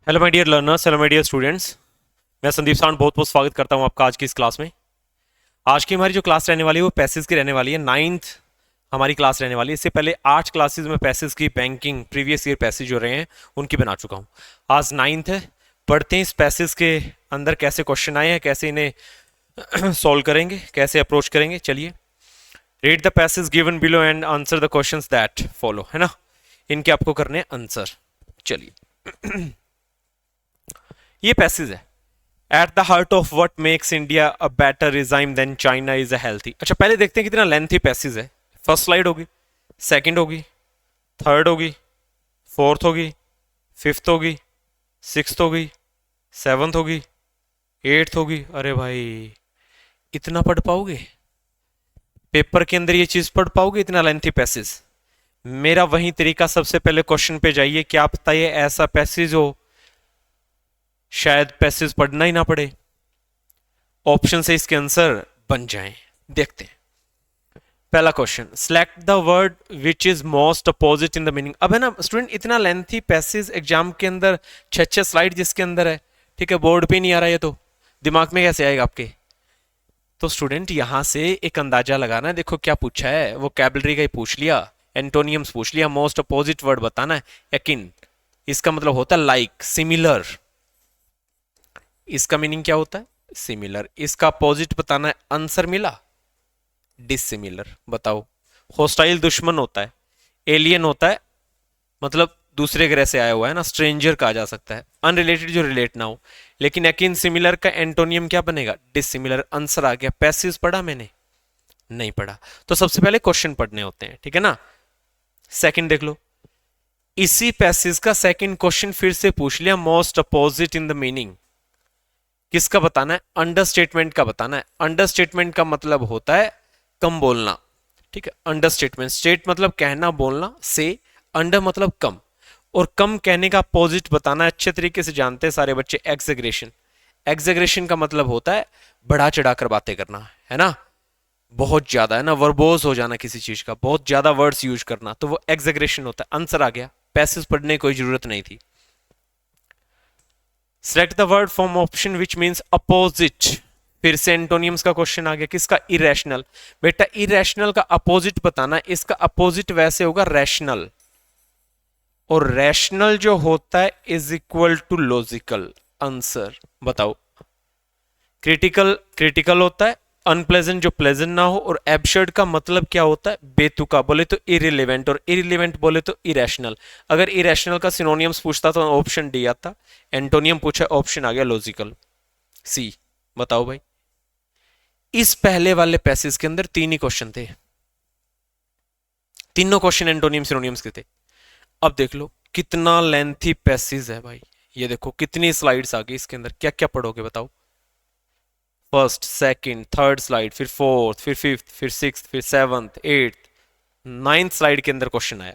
Hello my dear learners, hello my dear students. मैं Sandeep sound बहुत बहुत स्वागत करता हूं आपका आज की इस क्लास में। आज की हमारी जो क्लास रहने वाली है वो पैसेज की रहने वाली है। नाइन्थ हमारी क्लास रहने वाली है। इससे पहले 8 क्लासेज में पैसेज की बैंकिंग प्रीवियस ईयर पैसेज जो रहे हैं उनकी बना चुका हूँ। आज नाइन्थ है। पढ़ते हैं इस पैसेज के अंदर कैसे क्वेश्चन आए हैं, कैसे इन्हें सॉल्व करेंगे, कैसे अप्रोच करेंगे। चलिए, read the passage given below and answer the questions that follow, है ना। इनके आपको करने आंसर। चलिए, ये पैसेज है। At the heart of what makes India a better regime than China is a healthy. अच्छा, पहले देखते हैं कितना लेंथी पैसेज है। फर्स्ट स्लाइड होगी, सेकंड होगी, थर्ड होगी, फोर्थ होगी, फिफ्थ होगी, सिक्स्थ होगी, सेवंथ होगी, एट्थ होगी। अरे भाई, इतना पढ़ पाओगे? पेपर के अंदर ये चीज पढ़ पाओगे, इतना लेंथी पैसेज? मेरा वही तरीका, सबसे पहले क्वेश्चन पे जाइए। क्या पता ये ऐसा पैसेज हो शायद पैसेज पढ़ना ही ना पड़े, ऑप्शन से इसके आंसर बन जाएं। देखते हैं पहला question. Select the word which is most opposite in the meaning. अब है ना स्टूडेंट, इतना लेंथी पैसेज एग्जाम के अंदर 6 स्लाइड जिसके अंदर है, ठीक है, बोर्ड पे नहीं आ रहा है तो दिमाग में कैसे आएगा आपके? तो स्टूडेंट यहां से एक अंदाजा लगाना है। देखो क्या पूछा है, वो कैबलरी का ही पूछ लिया, एंटोनियम्स पूछ लिया, मोस्ट अपोजिट वर्ड बताना है। यकीन इसका मतलब होता है लाइक, सिमिलर। इसका मीनिंग क्या होता है? सिमिलर। इसका अपोजिट बताना है, आंसर मिला डिसिमिलर। बताओ, होस्टाइल दुश्मन होता है, एलियन होता है, मतलब दूसरे ग्रह से आया हुआ है ना, स्ट्रेंजर कहा जा सकता है, अनरिलेटेड जो रिलेट ना हो। लेकिन यकीन सिमिलर का एंटोनियम क्या बनेगा? डिसिमिलर। आंसर आ गया। पैसेज पढ़ा मैंने? नहीं पढ़ा। तो सबसे पहले क्वेश्चन पढ़ने होते हैं, ठीक है ना। सेकंड देख लो, इसी पैसेज का सेकंड क्वेश्चन फिर से पूछ लिया, most opposite in the meaning. किसका बताना है? अंडरस्टेटमेंट का बताना है। अंडरस्टेटमेंट का मतलब होता है कम बोलना, ठीक है। अंडरस्टेटमेंट, स्टेट मतलब कहना, बोलना, से अंडर मतलब कम, और कम कहने का अपोजिट बताना है। अच्छे तरीके से जानते हैं सारे बच्चे, एग्जेग्रेशन। एग्जेग्रेशन का मतलब होता है बढ़ा चढ़ाकर बातें करना, है ना, बहुत ज्यादा, है ना, वर्बोज हो जाना किसी चीज का, बहुत ज्यादा वर्ड्स यूज करना, तो वो एग्जेग्रेशन होता है। आंसर आ गया। पैसेज पढ़ने की कोई जरूरत नहीं थी। Select the word from option which means opposite. फिर से एंटोनियम्स का क्वेश्चन आ गया। किसका? इरेशनल। बेटा इरेशनल का अपोजिट बताना है। इसका अपोजिट वैसे होगा रैशनल, और रैशनल जो होता है is equal to logical. Answer बताओ। क्रिटिकल, क्रिटिकल होता है अनप्लेजेंट जो प्लेजेंट ना हो, और एब्सर्ड का मतलब क्या होता है? बेतुका बोले तो इरिलेवेंट, और इरिलेवेंट बोले तो इरेशनल। अगर इरेशनल का सिनोनियम्स पूछता तो ऑप्शन डी आता, एंटोनियम पूछा, ऑप्शन आ गया लॉजिकल, सी। बताओ भाई, इस पहले वाले पैसेज के अंदर 3 ही क्वेश्चन थे, तीनों क्वेश्चन एंटोनियम सिनोनियम्स के थे। अब देख लो कितना लेंथी पैसेज है भाई। ये देखो कितनी स्लाइड्स आ गई इसके अंदर, क्या क्या पढ़ोगे बताओ? फर्स्ट, सेकंड, थर्ड स्लाइड, फिर फोर्थ, फिर फिफ्थ, फिर सिक्स्थ, फिर सेवंथ, एट्थ, नाइन्थ स्लाइड के अंदर क्वेश्चन आया।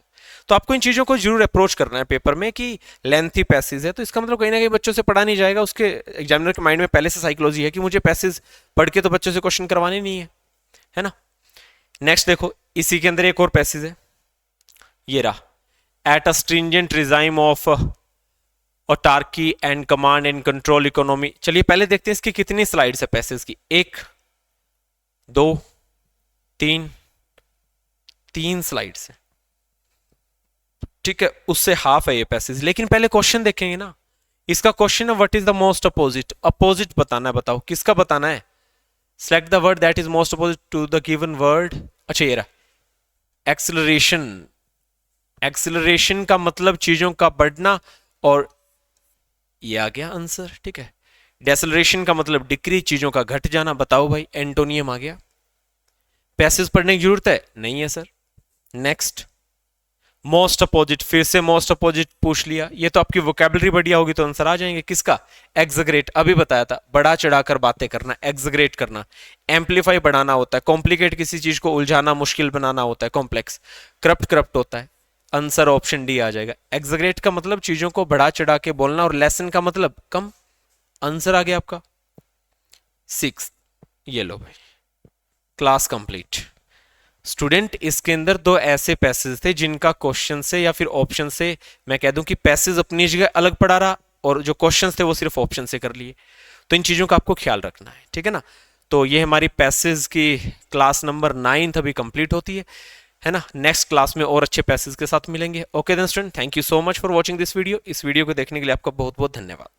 तो आपको इन चीजों को जरूर अप्रोच करना है पेपर में कि लेंथी पैसेज है तो इसका मतलब कहीं ना कहीं बच्चों से पढ़ा नहीं जाएगा। उसके एग्जामिनर के माइंड में पहले से साइकोलॉजी है कि मुझे पैसेज पढ़ के तो बच्चों से क्वेश्चन करवाने नहीं है ना। नेक्स्ट देखो, इसी के अंदर एक और पैसेज है, ये रहा। At a stringent regime of autarky and command and control economy. चलिए पहले देखते हैं इसकी कितनी स्लाइड्स है पैसेज की। 1 2 3, 3 स्लाइड्स है, ठीक है, उससे हाफ है ये पैसेज। लेकिन पहले क्वेश्चन देखेंगे ना। इसका क्वेश्चन है what is the most opposite. Opposite बताना है, बताओ किसका बताना है? Select the word that is most opposite to the given word. अच्छा ये रहा एक्सेलरेशन। एक्सेलरेशन का मतलब चीजों का बढ़ना, और ये आ गया आंसर, ठीक है। डेसेलरेशन का मतलब डिक्री, चीजों का घट जाना। बताओ भाई, एंटोनियम आ गया। पैसेज पढ़ने की जरूरत है? नहीं है सर। Next, most opposite. फिर से मोस्ट अपोजिट पूछ लिया, ये तो आपकी वोकेबलरी बढ़िया होगी तो आंसर आ जाएंगे। किसका? एग्जग्रेट। अभी बताया था, बढ़ा चढ़ाकर बातें करना, एग्जग्रेट करना। एम्पलीफाई बढ़ाना होता है, कॉम्प्लिकेट किसी चीज को उलझाना, मुश्किल बनाना होता है, कॉम्प्लेक्स। करप्ट, करप्ट होता है। आंसर ऑप्शन डी आ जाएगा। एग्जग्रेट का मतलब चीजों को बढ़ा चढ़ा के बोलना, और लेसन का मतलब कम। आंसर आ गया आपका 6। ये लो भाई, क्लास कंप्लीट। स्टूडेंट इसके अंदर 2 ऐसे पैसेज थे जिनका क्वेश्चन से या फिर ऑप्शन से मैं कह दूं कि पैसेज अपनी जगह अलग पढ़ा रहा, और जो क्वेश्चंस थे वो सिर्फ ऑप्शन से कर लिए। तो इन चीज़ों का आपको ख्याल रखना है, ठीक है ना। तो ये हमारी पैसेज की क्लास नंबर 9 अभी कंप्लीट होती है ना। नेक्स्ट क्लास में और अच्छे पैसेज के साथ मिलेंगे। Okay then student, thank you so much for watching this video. इस वीडियो को देखने के लिए आपका बहुत बहुत धन्यवाद।